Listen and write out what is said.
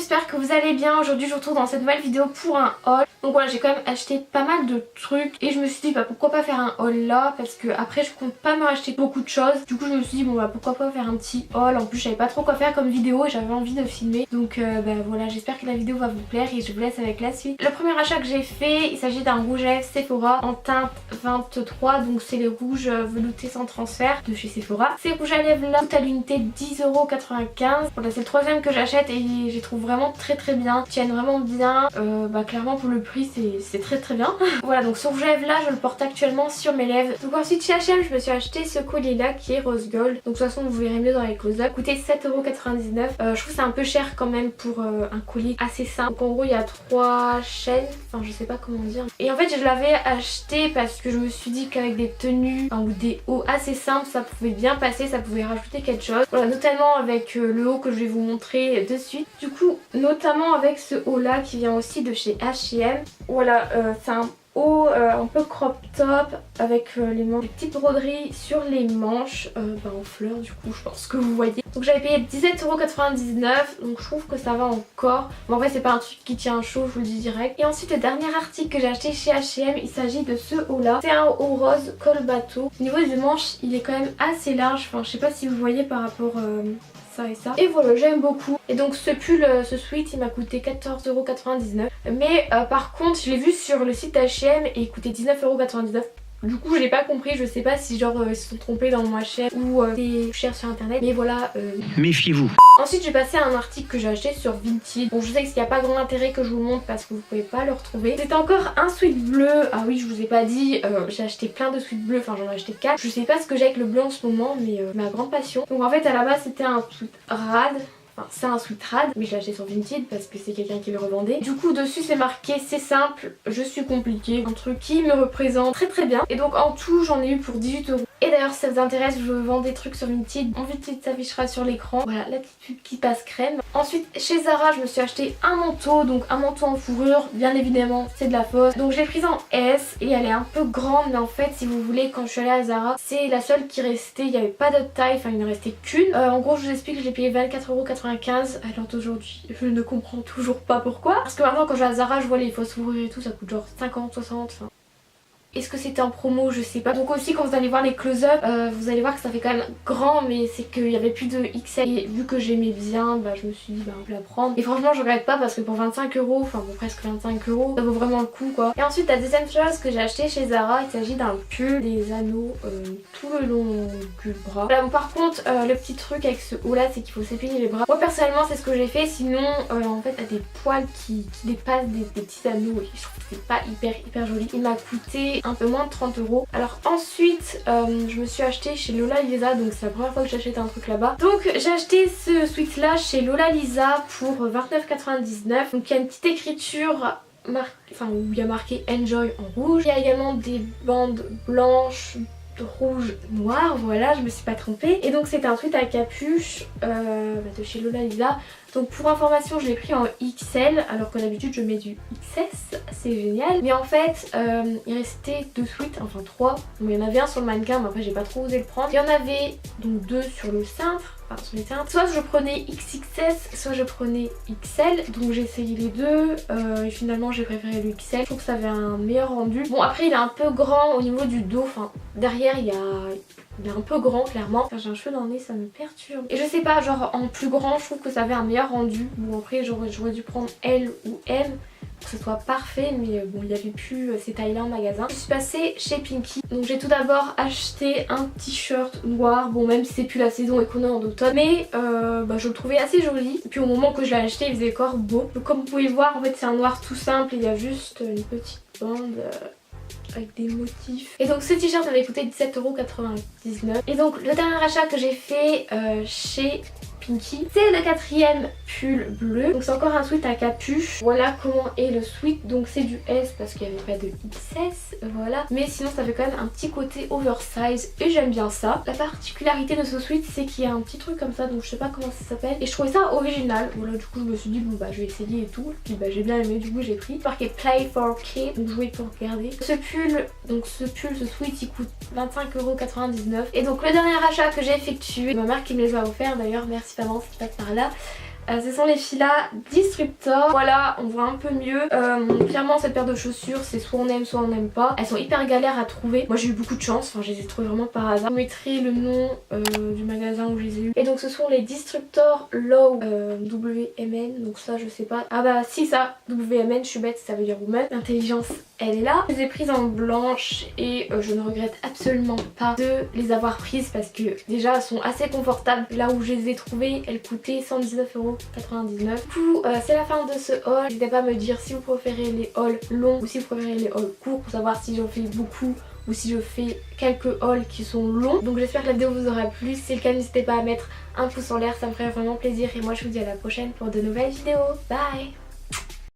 j'espère que vous allez bien. Aujourd'hui je vous retrouve dans cette nouvelle vidéo pour un haul. Donc voilà, j'ai quand même acheté pas mal de trucs et je me suis dit bah pourquoi pas faire un haul là, parce que après je compte pas me racheter beaucoup de choses. Du coup je me suis dit bon bah pourquoi pas faire un petit haul. En plus je savais pas trop quoi faire comme vidéo et j'avais envie de filmer. Donc bah voilà, j'espère que la vidéo va vous plaire et je vous laisse avec la suite. Le premier achat que j'ai fait, il s'agit d'un rouge à lèvres Sephora en teinte 23. Donc c'est les rouges veloutés sans transfert de chez Sephora. Ces rouges à lèvres là coûtent à l'unité 10,95 €. Voilà, c'est le troisième que j'achète et je les trouve vraiment très bien. Ils tiennent vraiment bien. Bah clairement pour le prix c'est très bien. Voilà, donc ce rouge à lèvres là je le porte actuellement sur mes lèvres. Donc ensuite chez H&M je me suis acheté ce collier là qui est rose gold. Donc de toute façon vous verrez mieux dans les close-up. Coûtait 7,99 €. Je trouve que c'est un peu cher quand même pour un collier assez simple. Donc en gros il y a 3 chaînes, enfin je sais pas comment dire. Et en fait je l'avais acheté parce que je me suis dit qu'avec des tenues ou des hauts assez simples ça pouvait bien passer, ça pouvait rajouter quelque chose. Voilà, notamment avec le haut que je vais vous montrer de suite. Du coup notamment avec ce haut là qui vient aussi de chez H&M. Voilà, c'est un haut un peu crop top avec les petites broderies sur les manches en fleurs, du coup je pense que vous voyez. Donc j'avais payé 17,99 €, donc je trouve que ça va encore. Mais en vrai c'est pas un truc qui tient chaud, je vous le dis direct. Et ensuite le dernier article que j'ai acheté chez H&M, il s'agit de ce haut là. C'est un haut rose col bateau. Au niveau des manches il est quand même assez large, enfin je sais pas si vous voyez par rapport ça et ça. Et voilà, j'aime beaucoup. Et donc ce pull, ce sweat, il m'a coûté 14,99 €. Mais par contre, je l'ai vu sur le site H&M et il coûtait 19,99 €. Du coup j'ai pas compris, je sais pas si genre ils se sont trompés dans mon H&M ou c'est cher sur internet. Mais voilà. Méfiez-vous. Ensuite j'ai passé à un article que j'ai acheté sur Vinted. Bon je sais qu'il n'y a pas grand intérêt que je vous le montre parce que vous pouvez pas le retrouver. C'était encore un sweat bleu. Ah oui je vous ai pas dit, j'ai acheté plein de sweats bleus, enfin j'en ai acheté 4. Je sais pas ce que j'ai avec le bleu en ce moment mais ma grande passion. Donc en fait à la base c'était un sweat rad. Enfin, c'est un sweat rad, mais je l'ai acheté sur Vinted parce que c'est quelqu'un qui le revendait. Du coup dessus c'est marqué c'est simple, je suis compliqué, un truc qui me représente très bien. Et donc en tout j'en ai eu pour 18 €. Et d'ailleurs si ça vous intéresse, je vends des trucs sur Vinted. Mon Vinted s'affichera sur l'écran. Voilà la petite pub qui passe crème. Ensuite chez Zara je me suis acheté un manteau, donc un manteau en fourrure, bien évidemment c'est de la fausse. Donc je l'ai prise en S et elle est un peu grande, mais en fait si vous voulez quand je suis allée à Zara c'est la seule qui restait, il n'y avait pas d'autre taille, enfin il ne restait qu'une. En gros je vous explique, je l'ai payé 24,95 €. Alors aujourd'hui je ne comprends toujours pas pourquoi. Parce que maintenant quand je vais à Zara je vois les fausses fourrures et tout, ça coûte genre 50, 60, enfin... Est-ce que c'était en promo? Je sais pas. Donc aussi quand vous allez voir les close-up, vous allez voir que ça fait quand même grand, mais c'est qu'il y avait plus de XL. Et vu que j'aimais bien, bah, je me suis dit bah on peut la prendre. Et franchement je regrette pas parce que pour 25 €, enfin bon, presque 25 €, ça vaut vraiment le coup quoi. Et ensuite la deuxième chose que j'ai acheté chez Zara, il s'agit d'un pull, des anneaux tout le long du bras. Voilà, bon, par contre le petit truc avec ce haut là c'est qu'il faut s'épiler les bras. Moi personnellement c'est ce que j'ai fait, sinon en fait t'as des poils qui dépassent des petits anneaux et je trouve que c'est pas hyper joli. Il m'a coûté un peu moins de 30 €. Alors ensuite je me suis acheté chez Lola Lisa, donc c'est la première fois que j'achète un truc là-bas. Donc j'ai acheté ce sweat là chez Lola Lisa pour 29,99 €. Donc il y a une petite écriture où il y a marqué Enjoy en rouge. Il y a également des bandes blanches, rouge, noir, voilà je me suis pas trompée. Et donc c'est un sweat à capuche de chez Lola Lisa. Donc pour information je l'ai pris en XL alors que d'habitude je mets du XS, c'est génial. Mais en fait il restait 2 sweats, enfin 3. Donc il y en avait un sur le mannequin mais après j'ai pas trop osé le prendre. Il y en avait donc 2 sur le cintre. Enfin, sur les cintres. Soit je prenais XXS, soit je prenais XL. Donc j'ai essayé les deux et finalement j'ai préféré le XL. Je trouve que ça avait un meilleur rendu. Bon après il est un peu grand au niveau du dos, enfin derrière il est un peu grand clairement. J'ai un cheveu dans le nez, ça me perturbe. Et je sais pas, genre en plus grand je trouve que ça avait un meilleur rendu. Bon après j'aurais dû prendre L ou M pour que ce soit parfait, mais bon il n'y avait plus ces tailles là en magasin. Je suis passée chez Pinky. Donc j'ai tout d'abord acheté un t-shirt noir. Bon même si c'est plus la saison et qu'on est en automne, mais je le trouvais assez joli. Et puis au moment que je l'ai acheté il faisait encore beau. Donc comme vous pouvez le voir en fait c'est un noir tout simple. Il y a juste une petite bande avec des motifs. Et donc ce t-shirt m'avait coûté 17,99 €. Et donc le dernier achat que j'ai fait chez Pinky, c'est le 4e pull bleu. Donc c'est encore un sweat à capuche. Voilà comment est le sweat. Donc c'est du S parce qu'il n'y avait pas de XS, voilà. Mais sinon ça fait quand même un petit côté oversize et j'aime bien ça. La particularité de ce sweat c'est qu'il y a un petit truc comme ça, donc je sais pas comment ça s'appelle. Et je trouvais ça original. Voilà, du coup je me suis dit bon bah je vais essayer et tout. Puis bah j'ai bien aimé, du coup j'ai pris. Marqué Play for Kids, donc jouer pour regarder. Ce sweat il coûte 25,99 €. Et donc le dernier achat que j'ai effectué, ma mère qui me les a offerts d'ailleurs, merci maman si tu passes par là. Ce sont les Fila Disruptor. Voilà, on voit un peu mieux. Clairement cette paire de chaussures c'est soit on aime soit on n'aime pas. Elles sont hyper galères à trouver. Moi j'ai eu beaucoup de chance, enfin je les ai trouvées vraiment par hasard. Je vous mettrai le nom du magasin où je les ai eu. Et donc ce sont les Disruptor Low WMN. Donc ça je sais pas. Ah bah si, ça WMN, je suis bête, ça veut dire woman. L'intelligence elle est là. Je les ai prises en blanche et je ne regrette absolument pas de les avoir prises parce que déjà elles sont assez confortables. Là où je les ai trouvées elles coûtaient 119,99€. Du coup c'est la fin de ce haul. N'hésitez pas à me dire si vous préférez les hauls longs ou si vous préférez les hauls courts pour savoir si j'en fais beaucoup ou si je fais quelques hauls qui sont longs. Donc j'espère que la vidéo vous aura plu. Si c'est le cas, n'hésitez pas à mettre un pouce en l'air, ça me ferait vraiment plaisir. Et moi je vous dis à la prochaine pour de nouvelles vidéos. Bye!